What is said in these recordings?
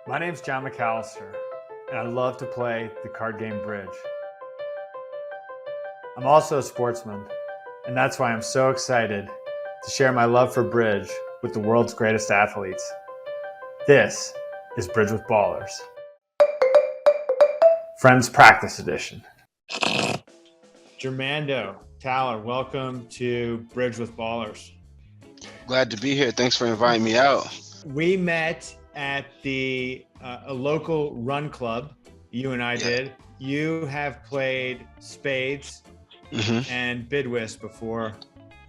My name's John McAllister, and I love to play the card game Bridge. I'm also a sportsman, and that's why I'm so excited to share my love for Bridge with the world's greatest athletes. This is Bridge with Ballers. Friends Practice Edition. Jermando Towler, welcome to Bridge with Ballers. Glad to be here. Thanks for inviting me out. We met at a local run club. You and I did. You have played spades and bid whist before.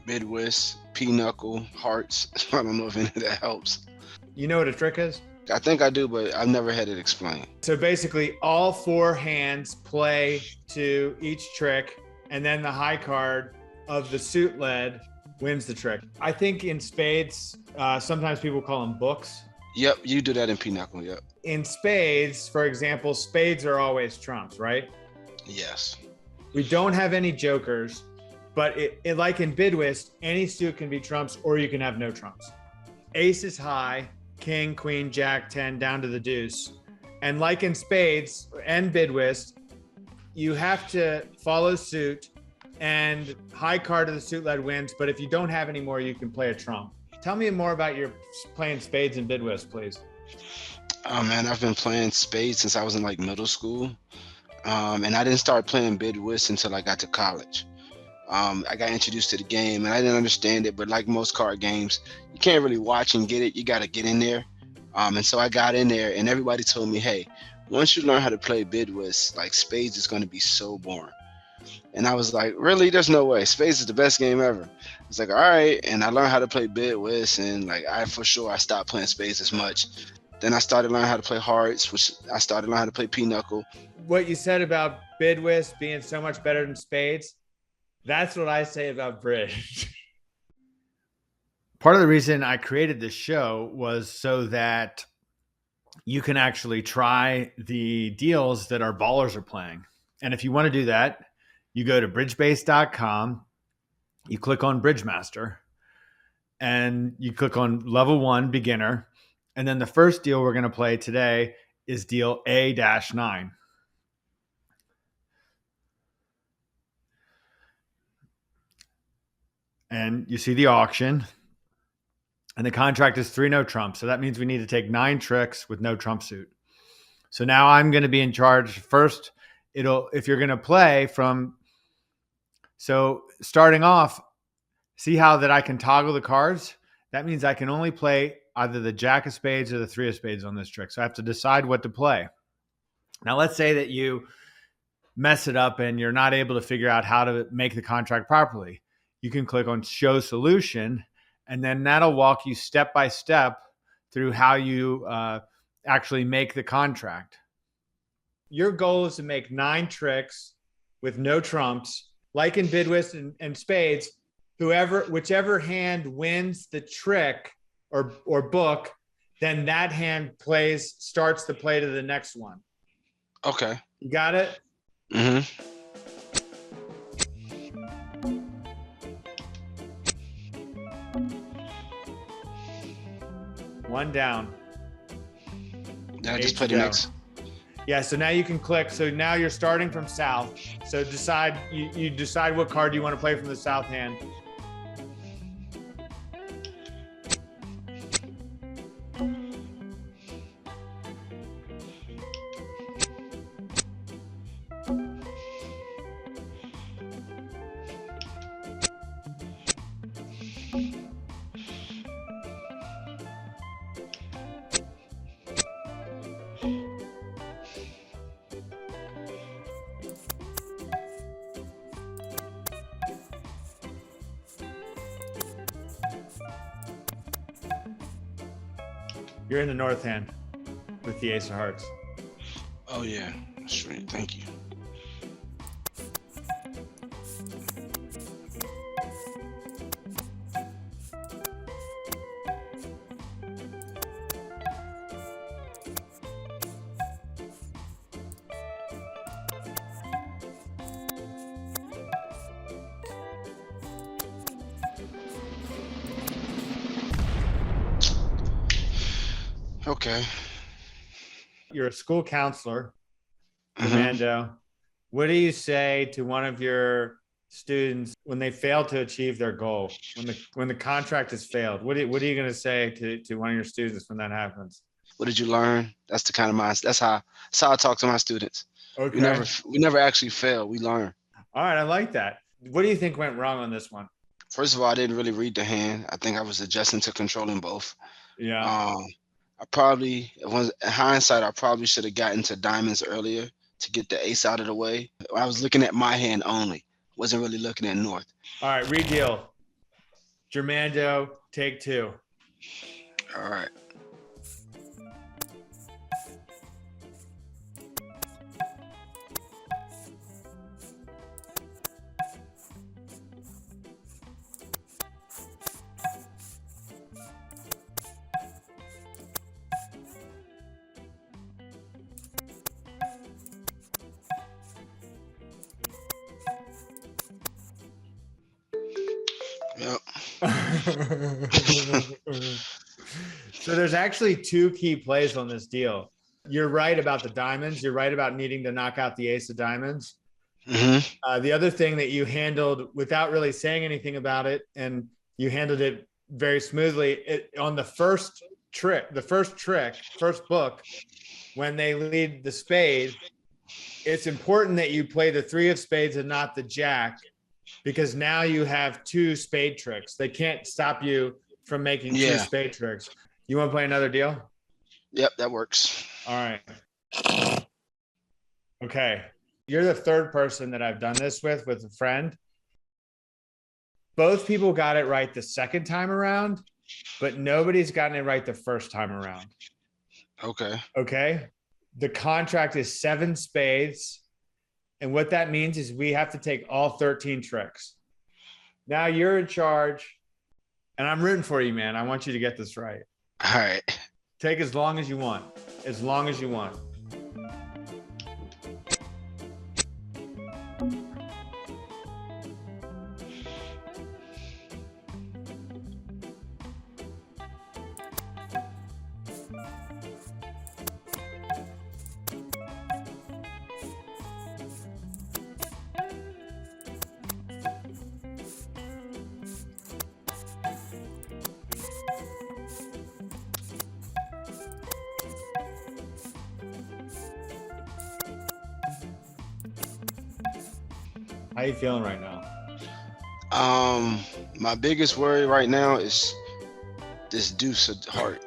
Bid whist, pinochle, hearts. I don't know if any of that helps. You know what a trick is? I think I do, but I've never had it explained. So basically, all four hands play to each trick, and then the high card of the suit led wins the trick. I think in spades, sometimes people call them books. Yep, you do that in pinochle, yep. In spades, for example, spades are always trumps, right? Yes. We don't have any jokers, but it like in bid whist, any suit can be trumps or you can have no trumps. Ace is high, king, queen, jack, 10, down to the deuce. And like in spades and bid whist, you have to follow suit and high card of the suit led wins. But if you don't have any more, you can play a trump. Tell me more about your playing spades and bid whist, please. Oh man, I've been playing spades since I was in middle school. And I didn't start playing bid whist until I got to college. I got introduced to the game and I didn't understand it, but like most card games, you can't really watch and get it. You got to get in there. And so I got in there and everybody told me, hey, once you learn how to play bid whist, spades is going to be so boring. And I was like, really? There's no way. Spades is the best game ever. It's like, all right. And I learned how to play bid whist and I stopped playing spades as much. Then I started learning how to play hearts, which I started learning how to play pinochle. What you said about bid whist being so much better than spades, that's what I say about bridge. Part of the reason I created this show was so that you can actually try the deals that our ballers are playing. And if you want to do that, you go to bridgebase.com, you click on Bridge Master, and you click on level 1 beginner. And then the first deal we're going to play today is deal A-9. And you see the auction. And the contract is 3 no trump. So that means we need to take 9 tricks with no trump suit. So now I'm going to be in charge. First, if you're going to play from, so starting off, see how that I can toggle the cards? That means I can only play either the jack of spades or the 3 of spades on this trick. So I have to decide what to play. Now, let's say that you mess it up and you're not able to figure out how to make the contract properly. You can click on show solution, and then that'll walk you step by step through how you actually make the contract. Your goal is to make 9 tricks with no trumps, like in bid whist and spades. Whichever hand wins the trick or book, then that hand starts the play to the next one. Okay. You got it? Mm-hmm. One down. Then I just play the next. Yeah, so now you can click. So now you're starting from south. So you decide what card you want to play from the south hand. You're in the north hand with the ace of hearts. Oh, yeah. Sweet. Thank you. Okay. You're a school counselor, Hmm. Jermando. What do you say to one of your students when they fail to achieve their goal? When the contract has failed, what are you going to say to one of your students when that happens? What did you learn? That's the kind of mind. That's how I talk to my students. We Okay. never we never actually fail. We learn. All right. I like that. What do you think went wrong on this one? First of all, I didn't really read the hand. I think I was adjusting to controlling both. Yeah. Um, I probably, in hindsight, I probably should have gotten to diamonds earlier to get the ace out of the way. I was looking at my hand only, wasn't really looking at north. All right. Redeal. Jermando, take two. All right. Yep. So there's actually two key plays on this deal. You're right about the diamonds. You're right about needing to knock out the ace of diamonds. Hmm. The other thing that you handled without really saying anything about it, and you handled it very smoothly on the first first book, when they lead the spade, it's important that you play the three of spades and not the jack, because now you have two spade tricks. They can't stop you from making two Yeah. spade tricks. You want to play another deal? Yep. That works. All right. Okay. You're the third person that I've done this with a friend. Both people got it right the second time around, but nobody's gotten it right the first time around. Okay. Okay. The contract is 7 spades. And what that means is we have to take all 13 tricks. Now you're in charge, and I'm rooting for you, man. I want you to get this right. All right. Take as long as you want. As long as you want. How you feeling right now? My biggest worry right now is this deuce of heart.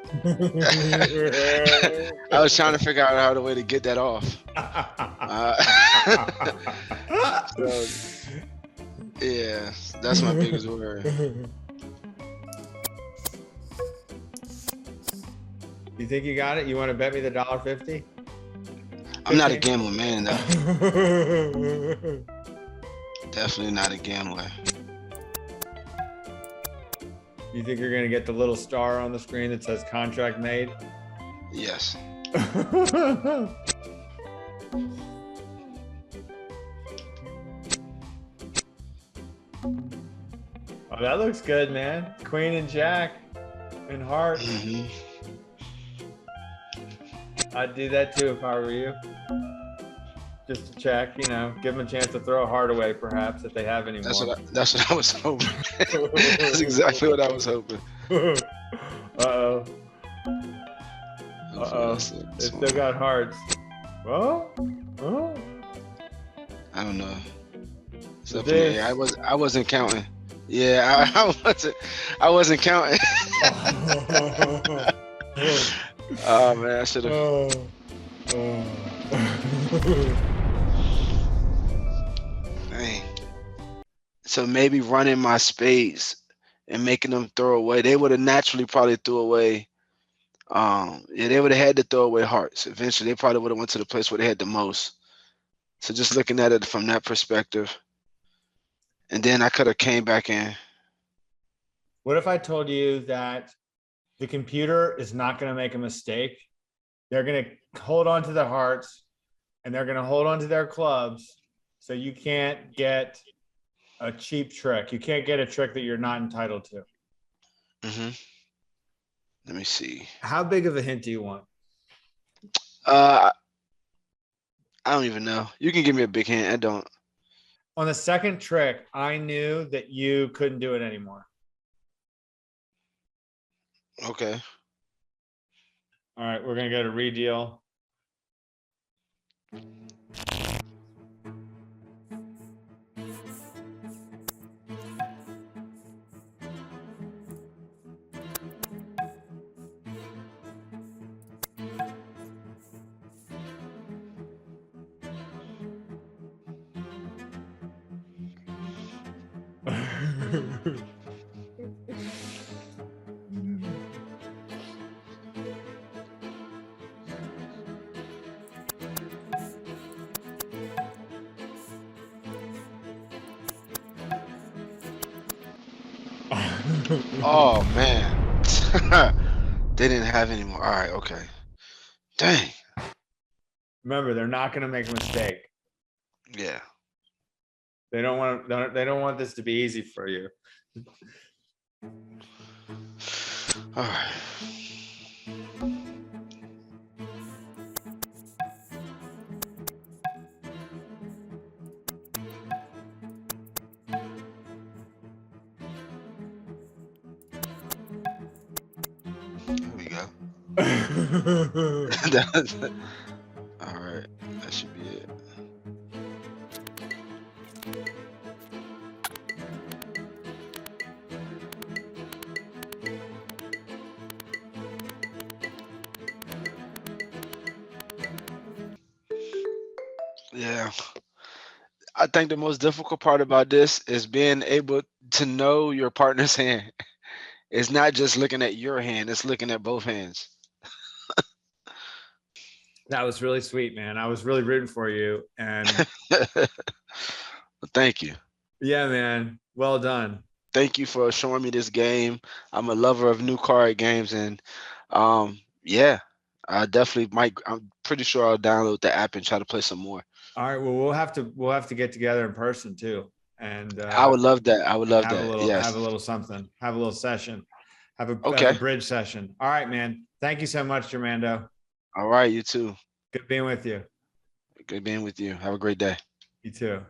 I was trying to figure out how the way to get that off. So yeah, that's my biggest worry. You think you got it? You want to bet me the $1.50? I'm not a gambling man though. Definitely not a gambler. You think you're gonna get the little star on the screen that says contract made? Yes. Oh, that looks good, man. Queen and Jack and heart. Hmm. I'd do that too if I were you. Just to check, give them a chance to throw a heart away, perhaps, if they have any That's more. that's what I was hoping. That's exactly what I was hoping. Uh-oh. Uh-oh. They still got hearts. Well, oh. I don't know. It's up in the air. I wasn't counting. Yeah, I wasn't counting. Oh man, I should have. Dang. So maybe running my spades and making them throw away. They would have naturally probably threw away. Yeah, they would have had to throw away hearts. Eventually, they probably would have went to the place where they had the most. So just looking at it from that perspective, and then I could have came back in. What if I told you that the computer is not going to make a mistake? They're going to hold on to their hearts, and they're going to hold on to their clubs, so you can't get a cheap trick. You can't get a trick that you're not entitled to. Hmm. Let me see. How big of a hint do you want? Uh, I don't even know. You can give me a big hint. I don't. On the second trick, I knew that you couldn't do it anymore. Okay. All right, we're gonna go to redeal. Oh man. They didn't have any more. All right. Okay. Dang. Remember, they're not going to make a mistake. Yeah. They don't want. They don't want this to be easy for you. All right. Here we go. All right. That should be it. Yeah. I think the most difficult part about this is being able to know your partner's hand. It's not just looking at your hand, it's looking at both hands. That was really sweet, man. I was really rooting for you, and Thank you. yeah, man. Well done. Thank you for showing me this game. I'm a lover of new card games, and yeah, I definitely might. I'm pretty sure I'll download the app and try to play some more. All right. Well, we'll have to get together in person too, and I would love that. I would love have a that. little Yes. something, have a little session, have a Okay. bridge session. All right, man. Thank you so much, Jermando. All right. You too. Good being with you. Good being with you. Have a great day. You too.